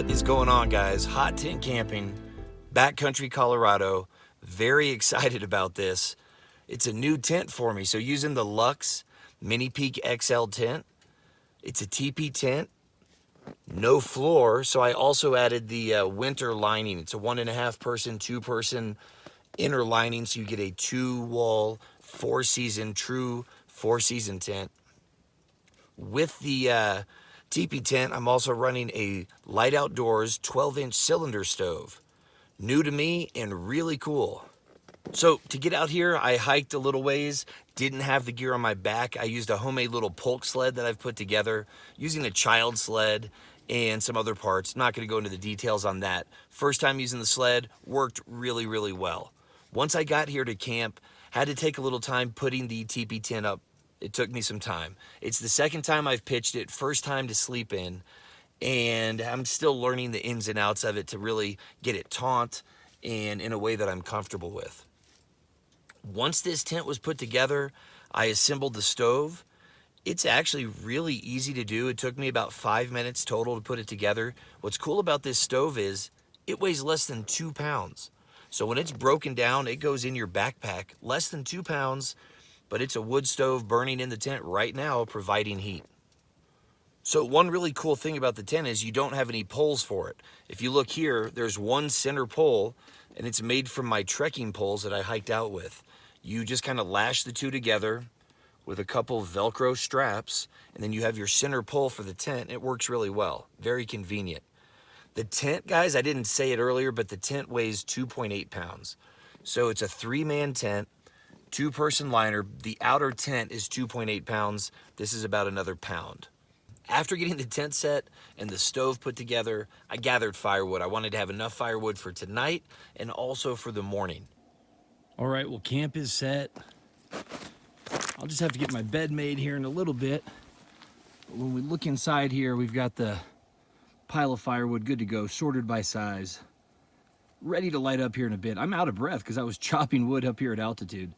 What is going on, guys? Hot tent camping, Backcountry, Colorado. Very excited about this. It's a new tent for me. So using the Luxe Minipeak XL tent. It's a TP tent, no floor. So I also added the winter lining. It's a 1.5 person, 2 person inner lining. So you get a 2-wall, 4-season, true 4-season tent. With the teepee tent, I'm also running a Lite Outdoors 12-inch cylinder stove. New to me and really cool. So to get out here, I hiked a little ways, didn't have the gear on my back. I used a homemade little polk sled that I've put together using a child sled and some other parts. Not going to go into the details on that. First time using the sled, worked really, really well. Once I got here to camp, had to take a little time putting the teepee tent up. It took me some time. It's the second time I've pitched it, first time to sleep in, and I'm still learning the ins and outs of it to really get it taut and in a way that I'm comfortable with. Once this tent was put together, I assembled the stove. It's actually really easy to do. It took me about 5 minutes total to put it together. What's cool about this stove is it weighs less than 2 pounds. So when it's broken down, it goes in your backpack, less than 2 pounds, but it's a wood stove burning in the tent right now, providing heat. So one really cool thing about the tent is you don't have any poles for it. If you look here, there's one center pole, and it's made from my trekking poles that I hiked out with. You just kind of lash the two together with a couple Velcro straps, and then you have your center pole for the tent. It works really well, very convenient. The tent, guys, I didn't say it earlier, but the tent weighs 2.8 pounds. So it's a 3-man tent, 2-person liner. The outer tent is 2.8 pounds. This is about another pound. After getting the tent set and the stove put together, I gathered firewood. I wanted to have enough firewood for tonight and also for the morning. All right, well, camp is set. I'll just have to get my bed made here in a little bit. But when we look inside here, we've got the pile of firewood good to go, sorted by size, ready to light up here in a bit. I'm out of breath because I was chopping wood up here at altitude.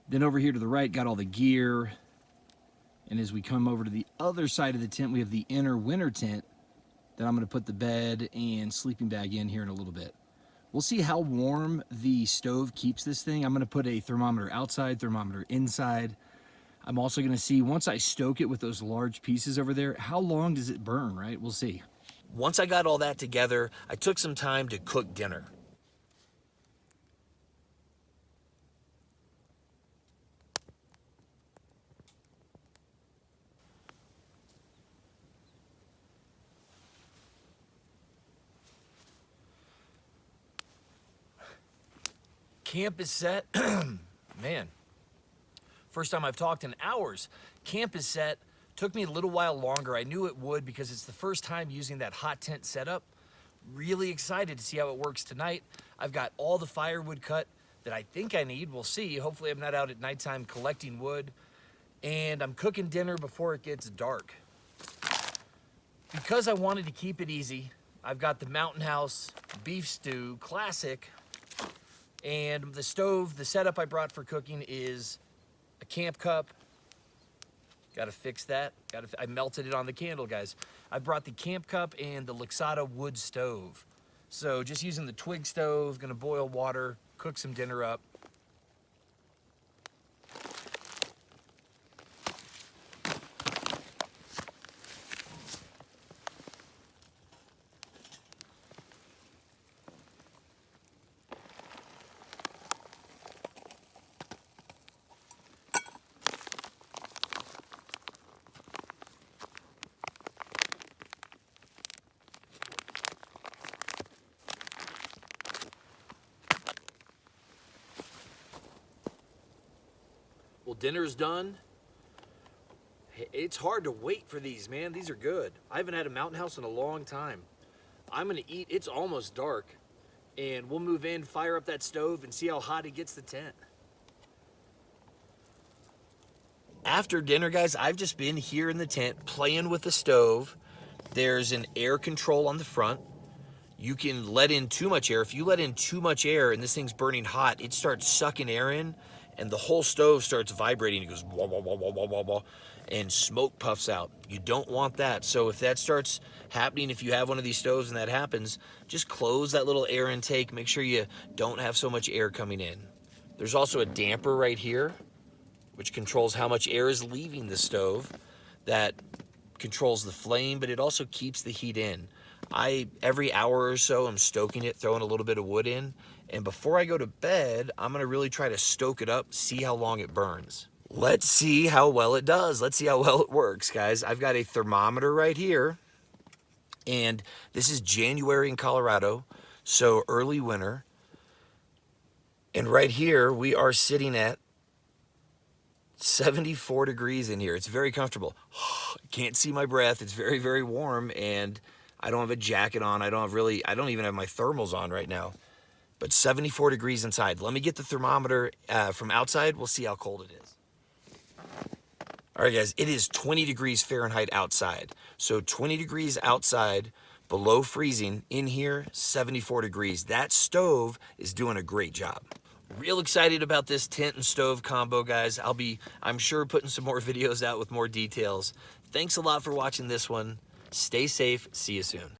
Then over here to the right, got all the gear. And as we come over to the other side of the tent, we have the inner winter tent that I'm going to put the bed and sleeping bag in here in a little bit. We'll see how warm the stove keeps this thing. I'm going to put a thermometer outside, thermometer inside. I'm also going to see, once I stoke it with those large pieces over there, how long does it burn, right? We'll see. Once I got all that together, I took some time to cook dinner. Camp is set. Man, first time I've talked in hours. Camp is set. Took me a little while longer. I knew it would because it's the first time using that hot tent setup. Really excited to see how it works tonight. I've got all the firewood cut that I think I need. We'll see. Hopefully I'm not out at nighttime collecting wood. And I'm cooking dinner before it gets dark. Because I wanted to keep it easy, I've got the Mountain House beef stew classic. And the stove, the setup I brought for cooking is a camp cup. Got to fix that. I melted it on the candle, guys. I brought the camp cup and the Luxada wood stove. So just using the twig stove, gonna boil water, cook some dinner up. Well, dinner's done. It's hard to wait for these, man. These are good. I haven't had a Mountain House in a long time. I'm gonna eat. It's almost dark, and we'll move in, fire up that stove, and see how hot it gets the tent. After dinner, guys, I've just been here in the tent playing with the stove. There's an air control on the front. You can let in too much air. If you let in too much air and this thing's burning hot, it starts sucking air in, and the whole stove starts vibrating. It goes wah, wah, wah, wah, wah, wah, wah, and smoke puffs out. You don't want that. So if that starts happening, if you have one of these stoves and that happens, just close that little air intake. Make sure you don't have so much air coming in. There's also a damper right here, which controls how much air is leaving the stove. That controls the flame, but it also keeps the heat in. Every hour or so, I'm stoking it, throwing a little bit of wood in, and before I go to bed, I'm gonna really try to stoke it up, see how long it burns. Let's see how well it does. Let's see how well it works, guys. I've got a thermometer right here, and this is January in Colorado, so early winter. And right here, we are sitting at 74 degrees in here. It's very comfortable. Can't see my breath. It's very, very warm, and I don't have a jacket on. I don't even have my thermals on right now. But 74 degrees inside. Let me get the thermometer from outside. We'll see how cold it is. All right, guys, it is 20 degrees Fahrenheit outside. So 20 degrees outside, below freezing. In here, 74 degrees. That stove is doing a great job. Real excited about this tent and stove combo, guys. I'm sure, putting some more videos out with more details. Thanks a lot for watching this one. Stay safe. See you soon.